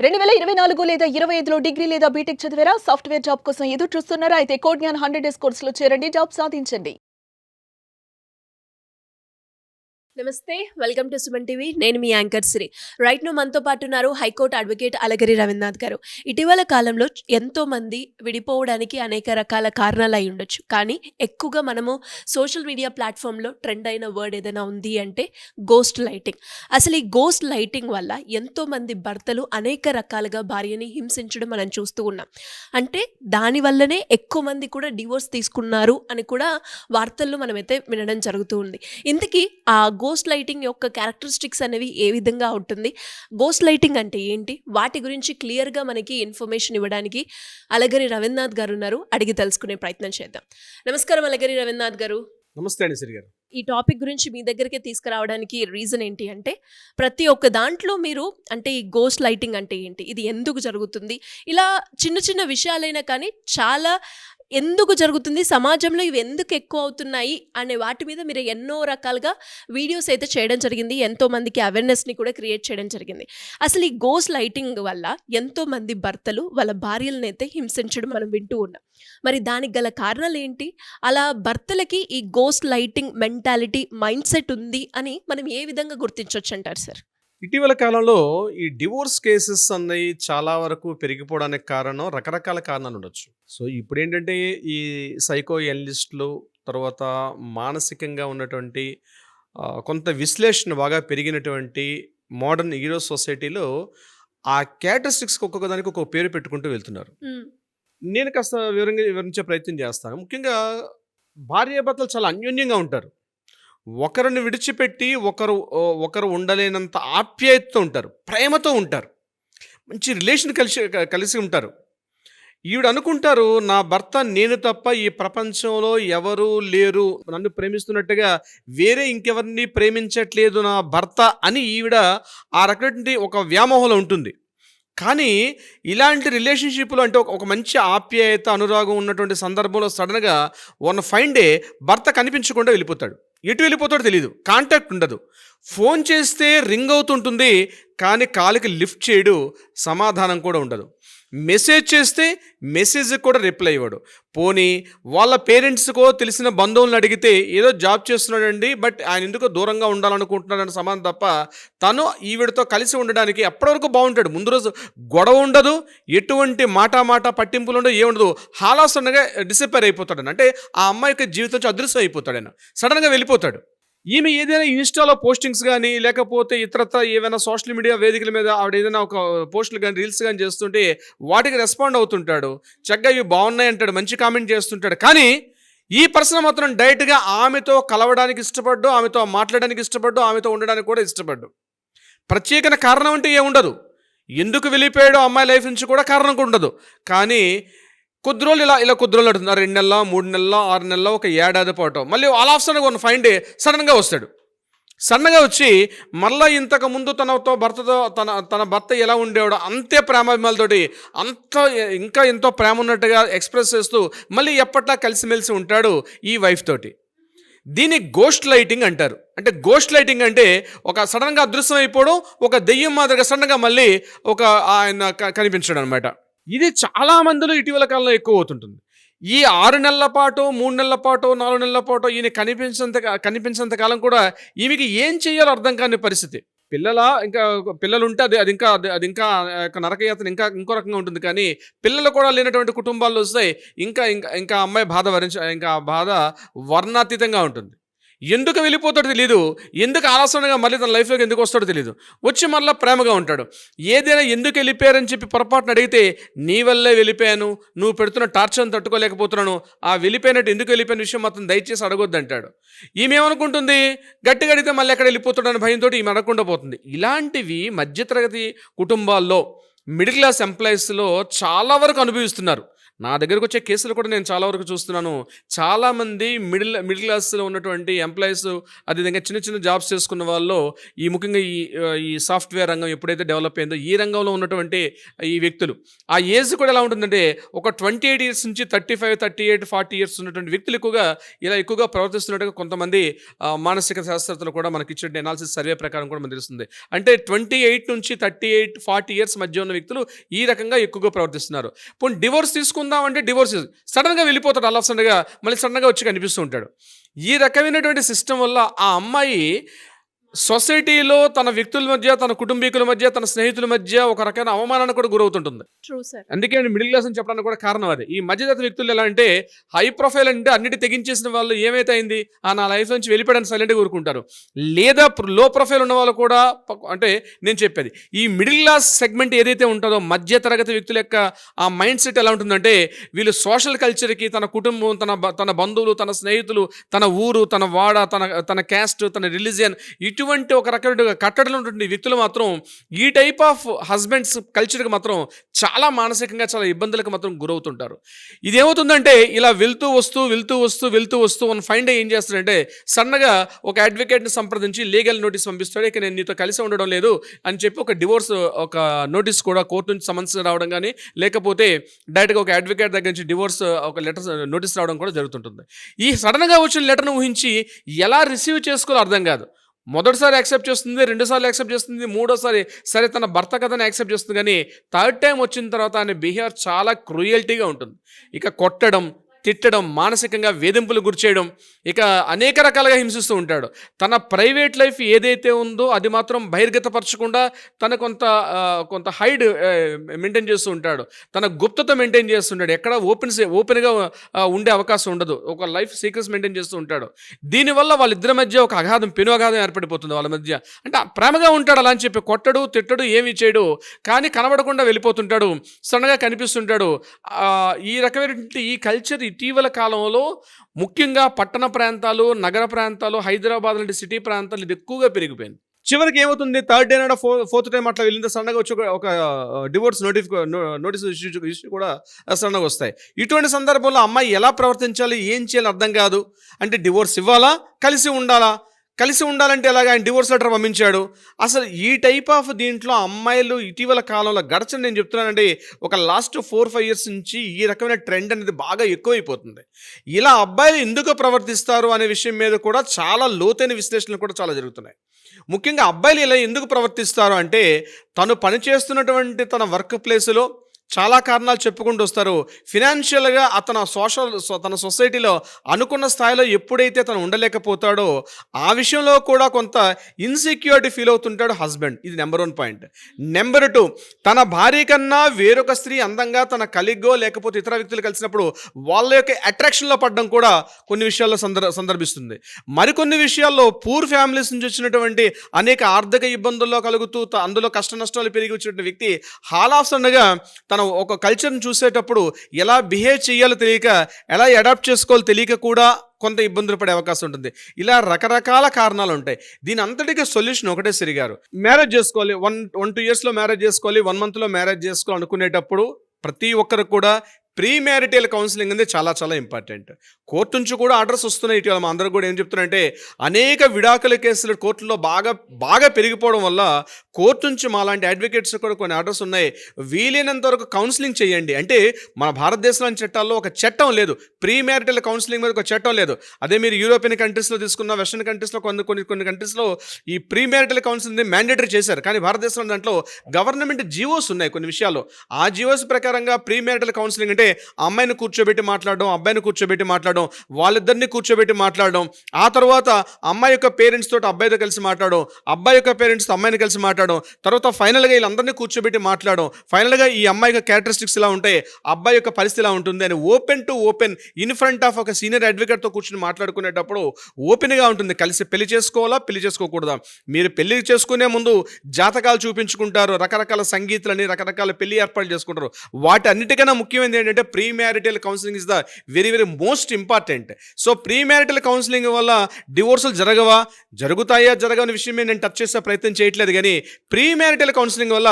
2024 లేదా 25లో డిగ్రీ లేదా బీటెక్ చదివారా? సాఫ్ట్‌వేర్ జాబ్ కోసం ఎదురు చూస్తున్నారా? అయితే కోడ్ జ్ఞాన్ 100 డేస్ కోర్సులో చేరండి. జాబ్ సాధించండి. నమస్తే, వెల్కమ్ టు సుమన్ టీవీ. నేను మీ యాంకర్ శ్రీ. రైట్ నో మనతో పాటు ఉన్నారు హైకోర్టు అడ్వకేట్ అలగిరి రవీంద్రనాథ్ గారు. ఇటీవల కాలంలో ఎంతో మంది విడిపోవడానికి అనేక రకాల కారణాలు అయి ఉండొచ్చు. కానీ ఎక్కువగా మనము సోషల్ మీడియా ప్లాట్ఫామ్లో ట్రెండ్ అయిన వర్డ్ ఏదైనా ఉంది అంటే గోస్ట్ లైటింగ్. అసలు ఈ గోస్ట్ లైటింగ్ వల్ల ఎంతో మంది భర్తలు అనేక రకాలుగా భార్యని హింసించడం మనం చూస్తూ ఉన్నాం. అంటే దానివల్లనే ఎక్కువ మంది కూడా డివోర్స్ తీసుకున్నారు అని కూడా వార్తల్లో మనమైతే వినడం జరుగుతూ ఉంది. ఇంతకీ ఆ గోస్ట్ లైటింగ్ యొక్క క్యారెక్టరిస్టిక్స్ అనేవి ఏ విధంగా ఉంటుంది, గోస్ట్ లైటింగ్ అంటే ఏంటి, వాటి గురించి క్లియర్గా మనకి ఇన్ఫర్మేషన్ ఇవ్వడానికి అలగిరి రవీంద్రనాథ్ గారు ఉన్నారు. అడిగి తెలుసుకునే ప్రయత్నం చేద్దాం. నమస్కారం అలగిరి రవీంద్రనాథ్ గారు. నమస్తే అండి శ్రీ గారు. ఈ టాపిక్ గురించి మీ దగ్గరికి తీసుకురావడానికి రీజన్ ఏంటి అంటే, ప్రతి ఒక్క దాంట్లో మీరు అంటే ఈ గోస్ట్ లైటింగ్ అంటే ఏంటి, ఇది ఎందుకు జరుగుతుంది, ఇలా చిన్న చిన్న విషయాలైనా కానీ చాలా ఎందుకు జరుగుతుంది, సమాజంలో ఇవి ఎందుకు ఎక్కువ అవుతున్నాయి అనే వాటి మీద మీరు ఎన్నో రకాలుగా వీడియోస్ అయితే చేయడం జరిగింది. ఎంతోమందికి అవేర్నెస్ని కూడా క్రియేట్ చేయడం జరిగింది. అసలు ఈ గోస్ట్ లైటింగ్ వల్ల ఎంతోమంది భర్తలు వాళ్ళ భార్యలను అయితే హింసించడం మనం వింటూ ఉన్నాం. మరి దానికి గల కారణాలు ఏంటి, అలా భర్తలకి ఈ ghost lighting mentality mind set ఉంది అని మనం ఏ విధంగా గుర్తించవచ్చు అంటారు సార్? ఇటీవల కాలంలో ఈ డివోర్స్ కేసెస్ అన్నవి చాలా వరకు పెరిగిపోవడానికి కారణం రకరకాల కారణాలు ఉండొచ్చు. సో ఇప్పుడు ఏంటంటే ఈ సైకో ఎనలిస్టులు, తర్వాత మానసికంగా ఉన్నటువంటి కొంత విశ్లేషణ బాగా పెరిగినటువంటి మోడర్న్ హీరో సొసైటీలో ఆ క్యారెక్టరిస్టిక్స్కి ఒక్కొక్క దానికి ఒక పేరు పెట్టుకుంటూ వెళ్తున్నారు. నేను కాస్త వివరించే ప్రయత్నం చేస్తాను. ముఖ్యంగా భార్యాభర్తలు చాలా అన్యోన్యంగా ఉంటారు. ఒకరిని విడిచిపెట్టి ఒకరు ఉండలేనంత ఆప్యాయతతో ఉంటారు, ప్రేమతో ఉంటారు, మంచి రిలేషన్ కలిసి ఉంటారు. ఈవిడ అనుకుంటారు, నా భర్త నేను తప్ప ఈ ప్రపంచంలో ఎవరూ లేరు, నన్ను ప్రేమిస్తున్నట్టుగా వేరే ఇంకెవరిని ప్రేమించట్లేదు నా భర్త అని ఈవిడ ఆ రకమైనటువంటి ఒక వ్యామోహంలో ఉంటుంది. కానీ ఇలాంటి రిలేషన్షిప్లో అంటే ఒక మంచి ఆప్యాయత, అనురాగం ఉన్నటువంటి సందర్భంలో సడన్గా వన్ ఫైన్ డే భర్త కనిపించకుండా వెళ్ళిపోతాడు. ఎటు వెళ్ళిపోతాడో తెలియదు, కాంటాక్ట్ ఉండదు. ఫోన్ చేస్తే రింగ్ అవుతుంటుంది కానీ కాలికి లిఫ్ట్ చేయడు, సమాధానం కూడా ఉండదు. మెసేజ్ చేస్తే మెసేజ్కి కూడా రిప్లై ఇవ్వడు. పోనీ వాళ్ళ పేరెంట్స్కో తెలిసిన బంధువులను అడిగితే ఏదో జాబ్ చేస్తున్నాడండి, బట్ ఆయన ఎందుకో దూరంగా ఉండాలనుకుంటున్నాడని సమాధానం తప్ప తను ఈవిడతో కలిసి ఉండడానికి ఎప్పటివరకు బాగుంటాడు. ముందు రోజు గొడవ ఉండదు, ఎటువంటి మాట పట్టింపులు ఉండదు, ఏముండదు. హాలాసన్నగా డిసప్పేర్ అయిపోతాడు. అంటే ఆ అమ్మాయి యొక్క జీవితం అదృశ్యం అయిపోతాడు, ఆయన సడన్గా వెళ్ళిపోతాడు. ఈమె ఏదైనా ఇన్స్టాలో పోస్టింగ్స్ కానీ లేకపోతే ఇతరత్ర ఏమైనా సోషల్ మీడియా వేదికల మీద ఆవిడ ఏదైనా ఒక పోస్టులు కానీ రీల్స్ కానీ చేస్తుంటే వాటికి రెస్పాండ్ అవుతుంటాడు. చక్కగా ఇవి బాగున్నాయి అంటాడు, మంచి కామెంట్ చేస్తుంటాడు. కానీ ఈ పర్సన్ మాత్రం డైరెక్ట్గా ఆమెతో కలవడానికి ఇష్టపడ్డు, ఆమెతో మాట్లాడడానికి ఇష్టపడ్డు, ఆమెతో ఉండడానికి కూడా ఇష్టపడ్డు. ప్రత్యేకమైన కారణం అంటే ఏముండదు. ఎందుకు వెళ్ళిపోయాడో అమ్మాయి లైఫ్ నుంచి కూడా కారణం ఉండదు. కానీ కొద్ది రోజులు ఇలా కొద్ది రోజులు అడుగుతుంది, 2 నెలల 3 నెలల 6 నెలల 1 ఏడాది పాటు మళ్ళీ ఆల్ ఆఫ్ సడన్గా వన్ ఫైన్ డే సడన్గా వస్తాడు. సడన్గా వచ్చి మళ్ళీ ఇంతకు ముందు భర్తతో తన భర్త ఎలా ఉండేవాడో అంతే ప్రేమాభిమాలతోటి ఇంకా ఎంతో ప్రేమ ఉన్నట్టుగా ఎక్స్ప్రెస్ చేస్తూ మళ్ళీ ఎప్పట్లా కలిసిమెలిసి ఉంటాడు ఈ వైఫ్ తోటి. దీన్ని గోస్ట్ లైటింగ్ అంటారు. అంటే గోస్ట్ లైటింగ్ అంటే ఒక సడన్గా అదృశ్యం అయిపోవడం, ఒక దెయ్యం మాదిరిగా సడన్గా మళ్ళీ ఆయన కనిపించడం అనమాట. ఇది చాలా మందిలో ఇటీవల కాలంలో ఎక్కువ అవుతుంటుంది. ఈ 6 నెలల పాటు 3 నెలల పాటు 4 నెలల పాటు ఈయన కనిపించినంత కాలం కూడా ఈమెకి ఏం చేయాలో అర్థం కాని పరిస్థితి. ఇంకా పిల్లలు ఉంటే అది ఇంకా నరకయాతన ఇంకో రకంగా ఉంటుంది. కానీ పిల్లలు కూడా లేనటువంటి కుటుంబాల్లో వస్తే ఇంకా అమ్మాయి బాధ వర్ణాతీతంగా ఉంటుంది. ఎందుకు వెళ్ళిపోతాడో తెలియదు, ఎందుకు ఆలస్యంగా మళ్ళీ తన లైఫ్లోకి ఎందుకు వస్తాడో తెలియదు. వచ్చి మళ్ళీ ప్రేమగా ఉంటాడు. ఏదైనా ఎందుకు వెళ్ళిపోయారని చెప్పి పొరపాటున అడిగితే నీ వల్లే వెళ్ళిపోయాను, నువ్వు పెడుతున్న టార్చర్ని తట్టుకోలేకపోతున్నాను, ఆ వెళ్ళిపోయినట్టు ఎందుకు వెళ్ళిపోయిన విషయం మాత్రం దయచేసి అడగొద్దు అంటాడు. ఈమెమనుకుంటుంది, గట్టిగా అడిగితే మళ్ళీ ఎక్కడ వెళ్ళిపోతాడని భయంతో ఈమె అడగకుండా పోతుంది. ఇలాంటివి మధ్యతరగతి కుటుంబాల్లో, మిడిల్ క్లాస్ ఎంప్లాయీస్లో చాలా వరకు అనుభవిస్తున్నారు. నా దగ్గరకు వచ్చే కేసులు కూడా నేను చాలా వరకు చూస్తున్నాను. చాలామంది మిడిల్ క్లాస్‌లో ఉన్నటువంటి ఎంప్లాయీస్, అదేవిధంగా చిన్న చిన్న జాబ్స్ చేసుకున్న వాళ్ళలో ముఖ్యంగా ఈ సాఫ్ట్‌వేర్ రంగం ఎప్పుడైతే డెవలప్ అయిందో, ఈ రంగంలో ఉన్నటువంటి ఈ వ్యక్తులు, ఆ ఏజ్ కూడా ఎలా ఉంటుందంటే ఒక 28 ఇయర్స్ నుంచి 35, 38, 40 ఇయర్స్ ఉన్నటువంటి వ్యక్తులు ఎక్కువగా ప్రవర్తిస్తున్నట్టుగా కొంతమంది మానసిక శాస్త్రవేత్తలు కూడా మనకిచ్చే అనాలిసిస్ సర్వే ప్రకారం కూడా మనకు తెలుస్తుంది. అంటే 28 నుంచి 38, 40 ఇయర్స్ మధ్య ఉన్న వ్యక్తులు ఈ రకంగా ఎక్కువగా ప్రవర్తిస్తున్నారు. పోనీ డివోర్స్ తీసుకుందామంటే డివోర్స్ సడన్గా వెళ్ళిపోతాడు, అలా సడన్గా మళ్ళీ సడన్గా వచ్చి కనిపిస్తూ ఉంటాడు. ఈ రకమైనటువంటి సిస్టమ్ వల్ల ఆ అమ్మాయి సొసైటీలో తన వ్యక్తుల మధ్య, తన కుటుంబీకుల మధ్య, తన స్నేహితుల మధ్య ఒక రకమైన అవమానానికి కూడా గురవుతుంటుంది. True sir. అందుకే మిడిల్ క్లాస్ అని చెప్పడానికి కూడా కారణం అదే. ఈ మధ్యతరగతి వ్యక్తులు ఎలా అంటే హై ప్రొఫైల్ అంటే అన్నిటి తెగించేసిన వాళ్ళు ఏమైతే అయింది, నా లైఫ్ నుంచి వెళ్ళిపోయాడని సైలెంట్గా ఊరుకుంటారు. లేదా లో ప్రొఫైల్ ఉన్న వాళ్ళు కూడా అంటే నేను చెప్పేది ఈ మిడిల్ క్లాస్ సెగ్మెంట్ ఏదైతే ఉంటుందో, మధ్య తరగతి వ్యక్తుల యొక్క ఆ మైండ్ సెట్ ఎలా ఉంటుందంటే, వీళ్ళు సోషల్ కల్చర్కి, తన కుటుంబం, తన బంధువులు, తన స్నేహితులు, తన ఊరు, తన వాడ, తన క్యాస్ట్, తన రిలీజియన్, ఇటువంటి ఒక రకమైన కట్టడలు ఉన్నటువంటి వ్యక్తులు మాత్రం ఈ టైప్ ఆఫ్ హస్బెండ్స్ కల్చర్కి మాత్రం చాలా మానసికంగా చాలా ఇబ్బందులకు మాత్రం గురవుతుంటారు. ఇదేమవుతుందంటే ఇలా వెళ్తూ వస్తూ వన్ ఫైన్ డే ఏం చేస్తాడంటే సన్నగా ఒక అడ్వకేట్ని సంప్రదించి లీగల్ నోటీస్ పంపిస్తాడు. ఇక నేను నీతో కలిసి ఉండడం లేదు అని చెప్పి ఒక డివోర్స్ ఒక నోటీస్ కూడా కోర్టు నుంచి సమన్స్ రావడం కానీ, లేకపోతే డైరెక్ట్గా ఒక అడ్వకేట్ దగ్గర నుంచి డివోర్స్ ఒక నోటీస్ రావడం కూడా జరుగుతుంటుంది. ఈ సడన్గా వచ్చిన లెటర్ను ఊహించి ఎలా రిసీవ్ చేసుకోవాలో అర్థం కాదు. మొదటిసారి యాక్సెప్ట్ చేస్తుంది, రెండుసార్లు యాక్సెప్ట్ చేస్తుంది, మూడోసారి సరే తన భర్త కథని యాక్సెప్ట్ చేస్తుంది. కానీ థర్డ్ టైం వచ్చిన తర్వాత ఆయన బిహేవియర్ చాలా క్రూయల్టీగా ఉంటుంది. ఇక కొట్టడం, తిట్టడం, మానసికంగా వేధింపులు గురిచేయడం, ఇక అనేక రకాలుగా హింసిస్తూ ఉంటాడు. తన ప్రైవేట్ లైఫ్ ఏదైతే ఉందో అది మాత్రం బహిర్గతపరచకుండా తన కొంత హైడ్ మెయింటైన్ చేస్తూ ఉంటాడు. తన గుప్తత మెయింటైన్ చేస్తుంటాడు. ఎక్కడ ఓపెన్గా ఉండే అవకాశం ఉండదు. ఒక లైఫ్ సీక్రెట్స్ మెయింటైన్ చేస్తూ ఉంటాడు. దీనివల్ల వాళ్ళిద్దరి మధ్య ఒక పెను అగాధం ఏర్పడిపోతుంది వాళ్ళ మధ్య. అంటే ప్రేమగా ఉంటాడు అలా అని చెప్పి కొట్టడు, తిట్టడు, ఏమి చేయడు, కానీ కనబడకుండా వెళ్ళిపోతుంటాడు, సడన్గా కనిపిస్తుంటాడు. ఈ రకమైనటువంటి ఈ కల్చర్ ఇటీవల కాలంలో ముఖ్యంగా పట్టణ ప్రాంతాలు, నగర ప్రాంతాలు, హైదరాబాద్ లాంటి సిటీ ప్రాంతాలు ఇది ఎక్కువగా పెరిగిపోయింది. చివరికి ఏమవుతుంది, థర్డ్ డే నాడు ఫోర్త్ టైం అట్లా వెళ్ళిన సడన్గా వచ్చి ఒక డివోర్స్ నోటీస్ ఇష్యూ కూడా సడన్గా వస్తాయి. ఇటువంటి సందర్భంలో అమ్మాయి ఎలా ప్రవర్తించాలి, ఏం చేయాలి అర్థం కాదు. అంటే డివోర్స్ ఇవ్వాలా, కలిసి ఉండాలంటే ఎలాగ, ఆయన డివోర్స్ లెటర్ పంపించాడు. అసలు ఈ టైప్ ఆఫ్ దీంట్లో అమ్మాయిలు ఇటీవల కాలంలో గడచని నేను చెప్తున్నానండి, ఒక లాస్ట్ 4-5 ఇయర్స్ నుంచి ఈ రకమైన ట్రెండ్ అనేది బాగా ఎక్కువైపోతుంది. ఇలా అబ్బాయిలు ఎందుకు ప్రవర్తిస్తారు అనే విషయం మీద కూడా చాలా లోతైన విశ్లేషణలు కూడా చాలా జరుగుతున్నాయి. ముఖ్యంగా అబ్బాయిలు ఇలా ఎందుకు ప్రవర్తిస్తారు అంటే, తను పనిచేస్తున్నటువంటి తన వర్క్ ప్లేస్లో చాలా కారణాలు చెప్పుకుంటూ వస్తారు. ఫినాన్షియల్గా తన సొసైటీలో అనుకున్న స్థాయిలో ఎప్పుడైతే తను ఉండలేకపోతాడో ఆ విషయంలో కూడా కొంత ఇన్సెక్యూరిటీ ఫీల్ అవుతుంటాడు హస్బెండ్. ఇది నెంబర్ 1 పాయింట్. నెంబర్ 2, తన భార్య కన్నా వేరొక స్త్రీ అందంగా తన కలిగో లేకపోతే ఇతర వ్యక్తులు కలిసినప్పుడు వాళ్ళ యొక్క అట్రాక్షన్లో పడడం కూడా కొన్ని విషయాల్లో సందర్భిస్తుంది. మరికొన్ని విషయాల్లో పూర్ ఫ్యామిలీస్ నుంచి వచ్చినటువంటి అనేక ఆర్థిక ఇబ్బందుల్లో కలుగుతూ అందులో కష్ట నష్టాలు పెరిగి వచ్చిన వ్యక్తి హాలాసండగా తన ఒక కల్చర్ని చూసేటప్పుడు ఎలా బిహేవ్ చేయాలో తెలియక, ఎలా అడాప్ట్ చేసుకోవాలో తెలియక కూడా కొంత ఇబ్బందులు పడే అవకాశం ఉంటుంది. ఇలా రకరకాల కారణాలు ఉంటాయి. దీని అంతటికీ సొల్యూషన్ ఒకటే సిరిగారు. మ్యారేజ్ చేసుకోవాలి, 1-2 ఇయర్స్లో మ్యారేజ్ చేసుకోవాలి, 1 మంత్లో మ్యారేజ్ చేసుకోవాలి అనుకునేటప్పుడు ప్రతి ఒక్కరు కూడా ప్రీ మ్యారిటల్ కౌన్సిలింగ్ అనేది చాలా చాలా ఇంపార్టెంట్. కోర్టు నుంచి కూడా ఆర్డర్స్ వస్తున్నాయి. ఇటీవల మా అందరూ కూడా ఏం చెప్తున్నారంటే, అనేక విడాకుల కేసులు కోర్టులో బాగా పెరిగిపోవడం వల్ల కోర్టు నుంచి మా లాంటి అడ్వకేట్స్ కూడా కొన్ని ఆర్డర్స్ ఉన్నాయి. వీలైనంత వరకు కౌన్సిలింగ్ చేయండి. అంటే మన భారతదేశంలోని చట్టాల్లో ఒక చట్టం లేదు, ప్రీ మ్యారిటల్ కౌన్సిలింగ్ మీద ఒక చట్టం లేదు. అదే మీరు యూరోపియన్ కంట్రీస్లో తీసుకున్న, వెస్టర్న్ కంట్రీస్లో కొన్ని కంట్రీస్లో ఈ ప్రీ మ్యారిటల్ కౌన్సిలింగ్ మ్యాండేటరీ చేశారు. కానీ భారతదేశంలో దాంట్లో గవర్నమెంట్ జీవోస్ ఉన్నాయి కొన్ని విషయాల్లో. ఆ జీవోస్ ప్రకారంగా ప్రీ మ్యారిటల్ కౌన్సిలింగ్ అంటే అమ్మాయిని కూర్చోబెట్టి మాట్లాడడం, అబ్బాయిని కూర్చోబెట్టి మాట్లాడడం, వాళ్ళిద్దరిని కూర్చోబెట్టి మాట్లాడడం, ఆ తర్వాత అమ్మాయి యొక్క పేరెంట్స్ తోటి అబ్బాయితో కలిసి మాట్లాడడం, అబ్బాయి యొక్క పేరెంట్స్తో అమ్మాయిని కలిసి మాట్లాడడం, తర్వాత ఫైనల్గా వీళ్ళందరినీ కూర్చోబెట్టి మాట్లాడడం, ఫైనల్గా ఈ అమ్మాయి యొక్క క్యారెక్టరిస్టిక్స్ ఇలా ఉంటాయి, అబ్బాయి యొక్క పరిస్థితి ఇలా ఉంటుంది అని open to open in front of ఒక సీనియర్ అడ్వకేట్తో కూర్చొని మాట్లాడుకునేటప్పుడు ఓపెన్గా ఉంటుంది. కలిసి పెళ్లి చేసుకోవాలా, పెళ్లి చేసుకోకూడదా. మీరు పెళ్లి చేసుకునే ముందు జాతకాలు చూపించుకుంటారు, రకరకాల సంగీతాలని, రకరకాల పెళ్లి ఏర్పాట్లు చేసుకుంటారు. వాటి అన్నిటికన్నా ముఖ్యమైనది ఏంటంటే ఏంటంటే pre marital counselling is the very very most important. So pre marital counselling వల్ల డివోర్సులు జరగవా, జరుగుతాయా జరగని విషయమే నేను టచ్ చేసే ప్రయత్నం చేయట్లేదు. కానీ ప్రీ మ్యారిటల్ కౌన్సిలింగ్ వల్ల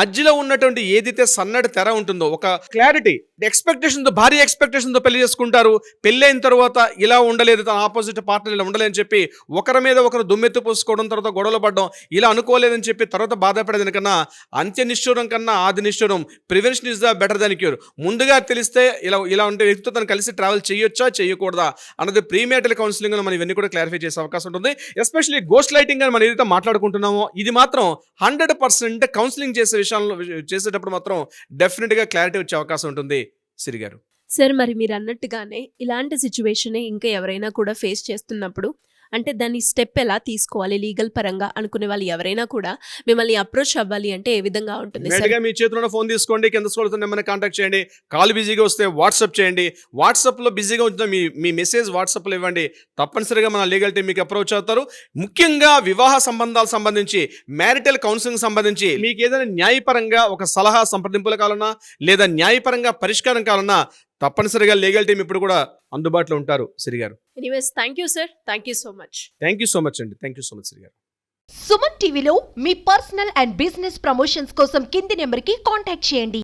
మధ్యలో ఉన్నటువంటి ఏదైతే సన్నటి తెర ఉంటుందో ఒక క్లారిటీ, ఎక్స్పెక్టేషన్తో, భారీ ఎక్స్పెక్టేషన్తో పెళ్లి చేసుకుంటారు. పెళ్ళైన తర్వాత ఇలా ఉండలేదు, తన ఆపోజిట్ పార్ట్నర్ ఇలా ఉండలేదని చెప్పి ఒకరి మీద ఒకరు దుమ్మెత్తి పోసుకోవడం, తర్వాత గొడవలు పడడం, ఇలా అనుకోలేదని చెప్పి తర్వాత బాధపడేది కన్నా అంత్య నిష్ఠూరం కన్నా ఆది నిష్ఠూరం, prevention is the better than cure. ముందుగా తెలిస్తే ఇలా ఉంటే వ్యక్తితో తను కలిసి ట్రావెల్ చేయొచ్చా చేయకూడదా అన్నది ప్రీ మ్యారిటల్ కౌన్సిలింగ్ మనం ఇవన్నీ కూడా క్లారిఫై చేసే అవకాశం ఉంటుంది. ఎస్పెషల్లీ గోస్ట్ లైటింగ్ అని మనం ఏదైతే మాట్లాడుకుంటున్నామో ఇది మాత్రం 100% కౌన్సిలింగ్ చేసే విషయంలో చేసేటప్పుడు మాత్రం డెఫినెట్గా క్లారిటీ వచ్చే అవకాశం ఉంటుంది సిరి గారు. సార్, మరి మీరు అన్నట్టుగానే ఇలాంటి సిచ్యువేషన్ ఇంకా ఎవరైనా కూడా ఫేస్ చేస్తున్నప్పుడు అంటే దాని స్టెప్ ఎలా తీసుకోవాలి లీగల్ పరంగా అనుకునే వాళ్ళు ఎవరైనా కూడా మిమ్మల్ని అప్రోచ్ అవ్వాలి అంటే ఏ విధంగా ఉంటుంది సార్? ఇమీడియట్గా మీ చేతిలో ఫోన్ తీసుకోండి, కింద స్క్రోల్ నెంబర్ని కాంటాక్ట్ చేయండి. కాల్ బిజీగా వస్తే వాట్సాప్ చేయండి. వాట్సాప్లో బిజీగా ఉంచిన మీ మెసేజ్ వాట్సాప్లో ఇవ్వండి. తప్పనిసరిగా మన లీగల్ టీం మీకు అప్రోచ్ అవుతారు. ముఖ్యంగా వివాహ సంబంధాలకు సంబంధించి, మ్యారిటల్ కౌన్సిలింగ్ సంబంధించి మీకు ఏదైనా న్యాయపరంగా ఒక సలహా సంప్రదింపులు కావాలన్నా లేదా న్యాయపరంగా పరిష్కారం కావాలన్నా తప్పనిసరిగా లీగల్ టీం ఇప్పుడు కూడా అందుబాటులో ఉంటారు సిరి గారు. Anyways, thank you sir, thank you so much. Thank you so much అండి, థ్యాంక్ యూ సో మచ్ సిరి గారు. సుమన్ టీవీలో మీ పర్సనల్ అండ్ బిజినెస్ ప్రమోషన్స్ కోసం కింది నెంబర్కి కాంటాక్ట్ చేయండి.